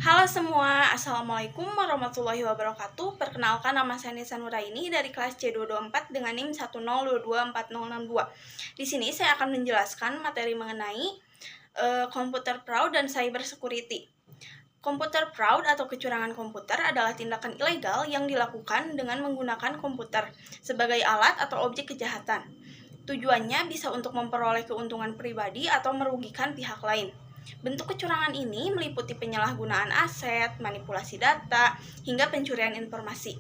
Halo semua, Assalamualaikum warahmatullahi wabarakatuh. Perkenalkan, nama saya Nisa Nuraini dari kelas C224 dengan NIM 1022462. Di sini saya akan menjelaskan materi mengenai komputer fraud dan cyber security. Komputer fraud atau kecurangan komputer adalah tindakan ilegal yang dilakukan dengan menggunakan komputer sebagai alat atau objek kejahatan. Tujuannya bisa untuk memperoleh keuntungan pribadi atau merugikan pihak lain. Bentuk kecurangan ini meliputi penyalahgunaan aset, manipulasi data, hingga pencurian informasi.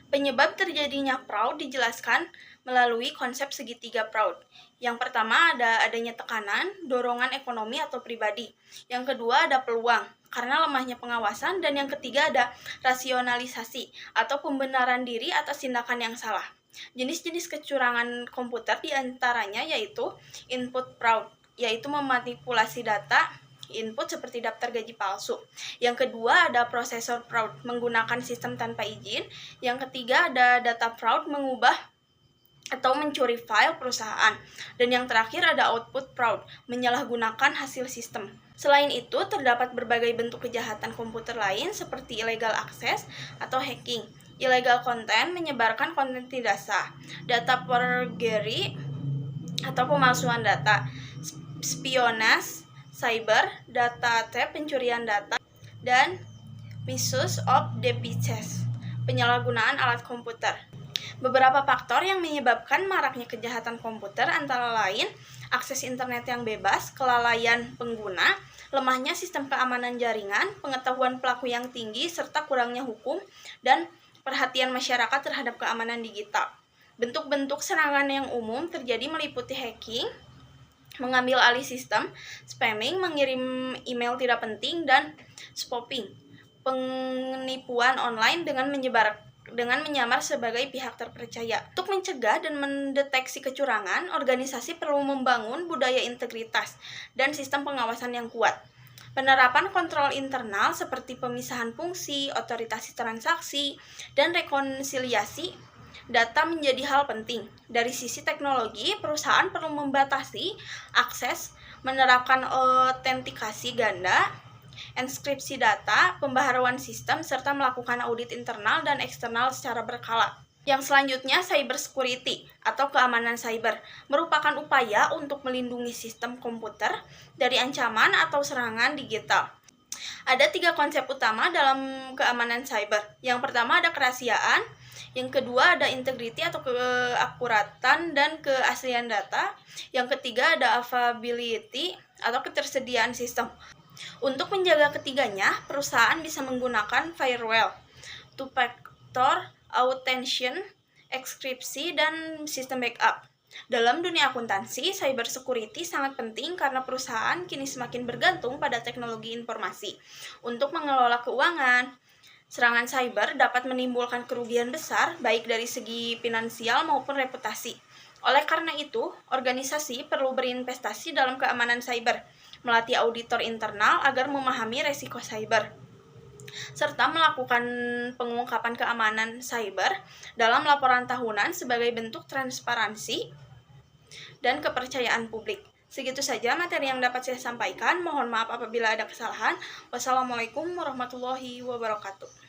Penyebab terjadinya fraud dijelaskan melalui konsep segitiga fraud. Yang pertama ada adanya tekanan, dorongan ekonomi atau pribadi. Yang kedua ada peluang, karena lemahnya pengawasan. Dan yang ketiga ada rasionalisasi atau pembenaran diri atas tindakan yang salah. Jenis-jenis kecurangan komputer diantaranya yaitu input fraud, yaitu memanipulasi data input seperti daftar gaji palsu. Yang kedua ada processor fraud, menggunakan sistem tanpa izin. Yang ketiga ada data fraud, mengubah atau mencuri file perusahaan. Dan yang terakhir ada output fraud, menyalahgunakan hasil sistem. Selain itu, terdapat berbagai bentuk kejahatan komputer lain seperti illegal access atau hacking, illegal content, menyebarkan konten tidak sah, data forgery atau pemalsuan data, spionage, cyber, data theft, pencurian data, dan misuse of devices, penyalahgunaan alat komputer. Beberapa faktor yang menyebabkan maraknya kejahatan komputer antara lain akses internet yang bebas, kelalaian pengguna, lemahnya sistem keamanan jaringan, pengetahuan pelaku yang tinggi, serta kurangnya hukum dan perhatian masyarakat terhadap keamanan digital. Bentuk-bentuk serangan yang umum terjadi meliputi hacking, mengambil alih sistem, spamming, mengirim email tidak penting, dan spoofing, penipuan online dengan menyamar sebagai pihak terpercaya. Untuk mencegah dan mendeteksi kecurangan, organisasi perlu membangun budaya integritas dan sistem pengawasan yang kuat. Penerapan kontrol internal seperti pemisahan fungsi, otorisasi transaksi, dan rekonsiliasi data menjadi hal penting. Dari sisi teknologi, perusahaan perlu membatasi akses, menerapkan autentikasi ganda, enskripsi data, pembaharuan sistem, serta melakukan audit internal dan eksternal secara berkala. Yang selanjutnya, cyber security atau keamanan cyber merupakan upaya untuk melindungi sistem komputer dari ancaman atau serangan digital. Ada 3 konsep utama dalam keamanan cyber. Yang pertama ada kerahasiaan, yang kedua ada integrity atau keakuratan dan keaslian data, yang ketiga ada availability atau ketersediaan sistem. Untuk menjaga ketiganya, perusahaan bisa menggunakan firewall, two-factor authentication, enkripsi, dan sistem backup. Dalam dunia akuntansi, cyber security sangat penting karena perusahaan kini semakin bergantung pada teknologi informasi untuk mengelola keuangan. Serangan cyber dapat menimbulkan kerugian besar baik dari segi finansial maupun reputasi. Oleh karena itu, organisasi perlu berinvestasi dalam keamanan cyber, melatih auditor internal agar memahami resiko cyber, serta melakukan pengungkapan keamanan cyber dalam laporan tahunan sebagai bentuk transparansi dan kepercayaan publik. Segitu saja materi yang dapat saya sampaikan. Mohon maaf apabila ada kesalahan. Wassalamualaikum warahmatullahi wabarakatuh.